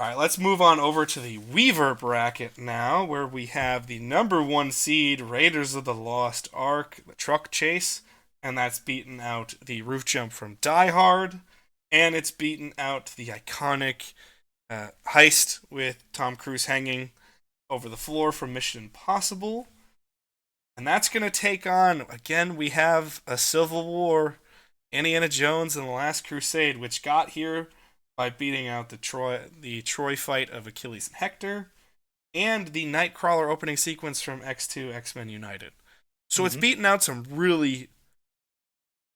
All right, let's move on over to the Weaver bracket now, where we have the number one seed Raiders of the Lost Ark, the truck chase, and that's beaten out the roof jump from Die Hard, and it's beaten out the iconic heist with Tom Cruise hanging over the floor from Mission Impossible. And that's going to take on, again, we have a Civil War, Indiana Jones and the Last Crusade, which got here by beating out the Troy fight of Achilles and Hector, and the Nightcrawler opening sequence from X2 X-Men United. So it's beaten out some really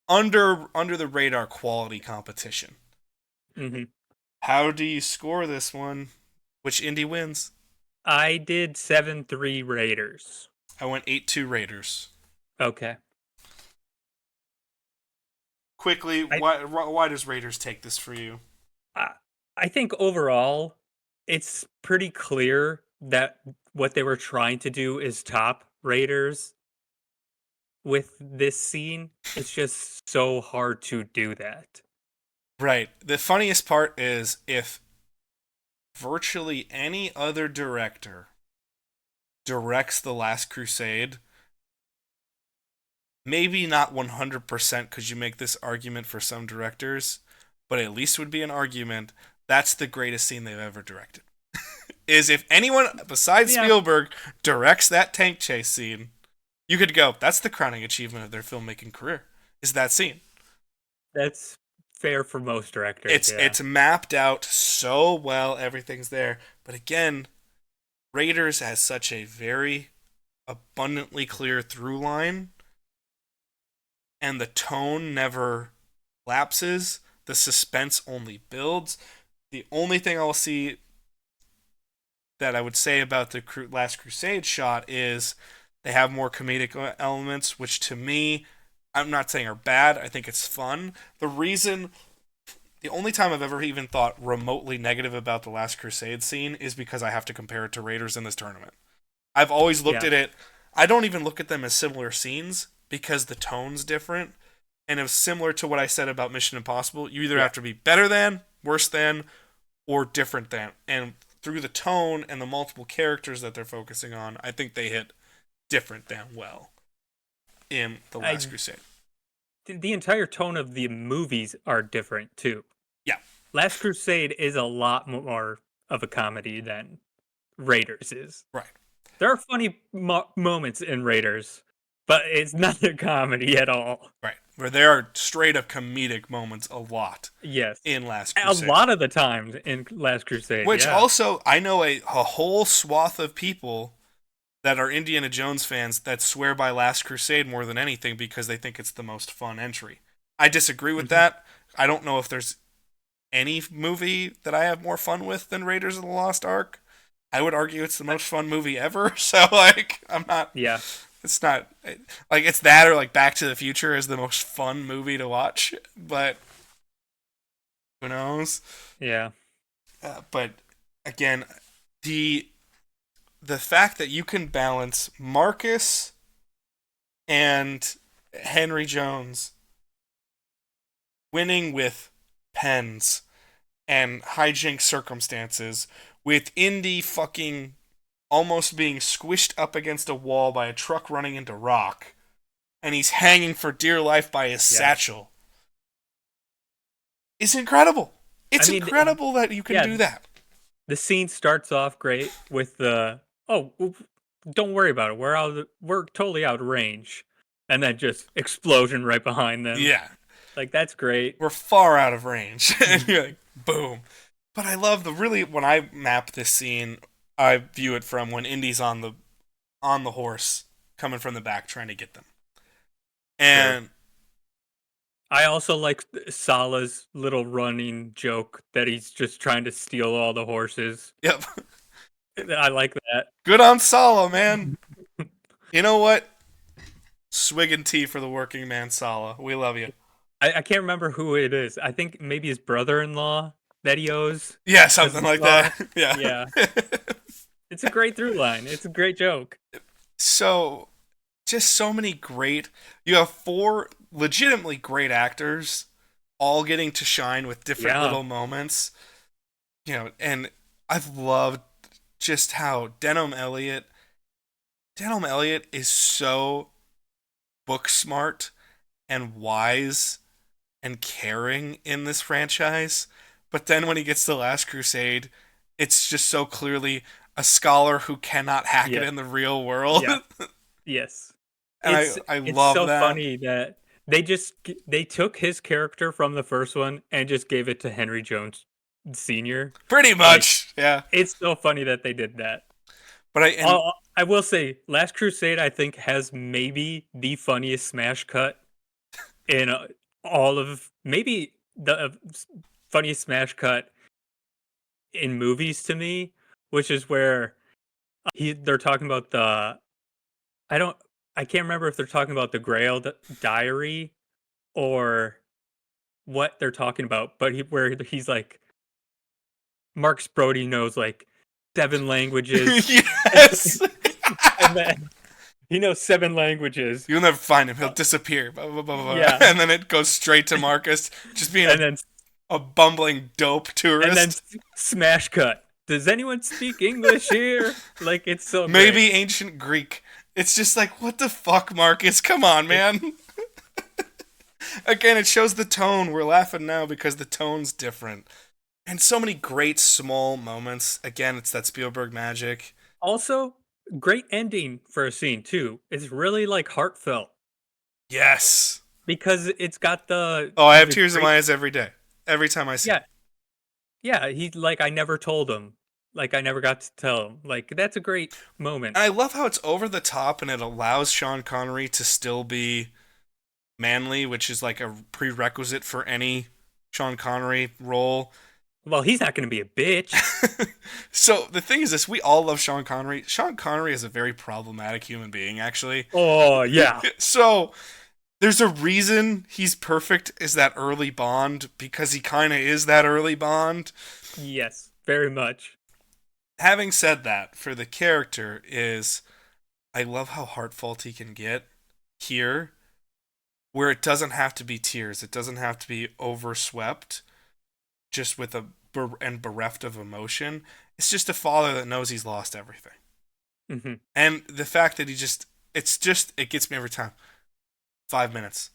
under the radar quality competition. Mm-hmm. How do you score this one? Which indie wins? I did 7-3 Raiders. I went 8-2 Raiders. Okay. Quickly, I, why does Raiders take this for you? I think overall, it's pretty clear that what they were trying to do is top Raiders with this scene. It's just so hard to do that. Right. The funniest part is if virtually any other director directs The Last Crusade, maybe not 100% could you make this argument for some directors, but at least would be an argument that's the greatest scene they've ever directed. Is if anyone besides Spielberg directs that tank chase scene, you could go, that's the crowning achievement of their filmmaking career, is that scene. That's fair for most directors. It's mapped out so well, everything's there. But again, Raiders has such a very abundantly clear through line, and the tone never lapses. The suspense only builds. The only thing I'll see that I would say about the Last Crusade shot is they have more comedic elements, which to me, I'm not saying are bad. I think it's fun. The only time I've ever even thought remotely negative about the Last Crusade scene is because I have to compare it to Raiders in this tournament. I've always looked at it. I don't even look at them as similar scenes because the tone's different. And it was similar to what I said about Mission Impossible. You either have to be better than, worse than, or different than. And through the tone and the multiple characters that they're focusing on, I think they hit different than well in The Last Crusade. The entire tone of the movies are different, too. Yeah. Last Crusade is a lot more of a comedy than Raiders is. Right. There are funny moments in Raiders, but it's not a comedy at all. Right. Where there are straight up comedic moments a lot. Yes. In Last Crusade. A lot of the times in Last Crusade. Which also, I know a whole swath of people that are Indiana Jones fans that swear by Last Crusade more than anything because they think it's the most fun entry. I disagree with that. I don't know if there's any movie that I have more fun with than Raiders of the Lost Ark. I would argue it's the most fun movie ever. So, I'm not... Yeah. It's not... it's that or, Back to the Future is the most fun movie to watch. But... who knows? Yeah. But, again, the fact that you can balance Marcus and Henry Jones winning with pens and hijinks circumstances with Indy fucking almost being squished up against a wall by a truck running into rock, and he's hanging for dear life by his satchel. It's incredible. It's incredible that you can do that. The scene starts off great with the, don't worry about it. We're totally out of range. And then just explosion right behind them. Yeah. That's great. We're far out of range. And you're like, boom. But I love when I map this scene, I view it from when Indy's on the horse coming from the back trying to get them. And I also like Salah's little running joke that he's just trying to steal all the horses. Yep. I like that. Good on Salah, man. You know what? Swigging tea for the working man, Salah. We love you. I can't remember who it is. I think maybe his brother-in-law that he owes. Yeah, something like that. Yeah. Yeah. It's a great through line. It's a great joke. So, just so many great... You have 4 legitimately great actors all getting to shine with different little moments. And I've loved just how Denholm Elliott is so book smart and wise and caring in this franchise. But then when he gets to Last Crusade, it's just so clearly a scholar who cannot hack it Yeah, in the real world. yeah, yes. And I It's love so that. funny that they took his character from the first one and just gave it to Henry Jones Sr. Pretty Like, much. Yeah. it's so funny that they did that. But I will say, Last Crusade, I think, has maybe the funniest smash cut in all of, maybe the funniest smash cut in movies to me, which is where they're talking about I don't, I can't remember if they're talking about the Grail diary or what they're talking about, but where he's like, Mark Brody knows like 7 languages, yes. and then he knows 7 languages. You'll never find him. He'll Uh, disappear. Blah, blah, blah, blah, blah. yeah, And then it goes straight to Marcus, just being and then a bumbling dope and then tourist. smash cut. Does anyone speak English here? Like, it's so great. Maybe ancient Greek. It's just like, what the fuck, Marcus? Come on, It, man. Again, it shows the tone. We're laughing now because the tone's different. And so many great small moments. Again, it's that Spielberg magic. Also, great ending for a scene too. It's really like heartfelt Yes. because it's got Oh, I have the tears in great. my eyes every day. Every time I see Yeah, it. yeah. He like I never told him. Like I never got to tell him. Like that's a great moment. And I love how it's over the top and it allows Sean Connery to still be manly, which is like a prerequisite for any Sean Connery role. Well, he's not going to be a bitch. So the thing is this, we all love Sean Connery. Sean Connery is a very problematic human being, actually. Oh yeah. So there's a reason he's perfect as that early Bond, because he kind of is that early Bond. Yes, very much. Having said that, for the character is, I love how heartfelt he can get here, where it doesn't have to be tears. It doesn't have to be overswept just with and bereft of emotion. It's just a father that knows he's lost everything. Hmm. And the fact that it gets me every time. 5 minutes.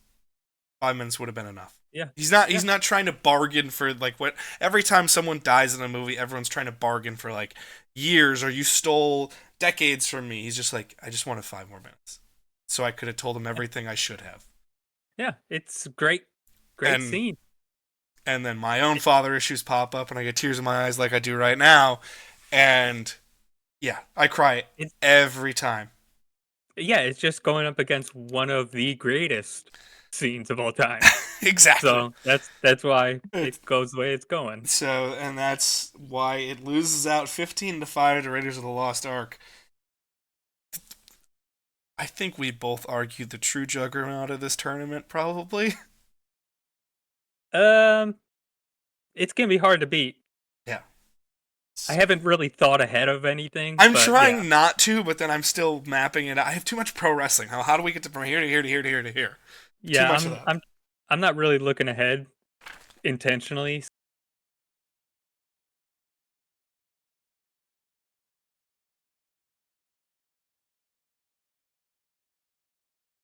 5 minutes would have been enough. Yeah. He's Yeah. not trying to bargain for like what every time someone dies in a movie, everyone's trying to bargain for like years or you stole decades from me. He's just like, I just wanted 5 more minutes. So I could have told him everything I should have. Yeah. It's great. Great And scene. and then my own father issues pop up and I get tears in my eyes like I do right now. And yeah, I cry It's every time. yeah. It's just going up against one of the greatest scenes of all time. Exactly. So that's why it goes the way it's going. So, and that's why it loses out 15-5 to Raiders of the Lost Ark. I think we both argued the true juggernaut of this tournament, probably. Um, it's gonna be hard to beat. Yeah. I haven't really thought ahead of anything, I'm but yeah, trying not to, but then I'm still mapping it out. I have too much pro wrestling. How do we get from here to here to here to here to here? Too yeah. much of that. I'm not really looking ahead intentionally.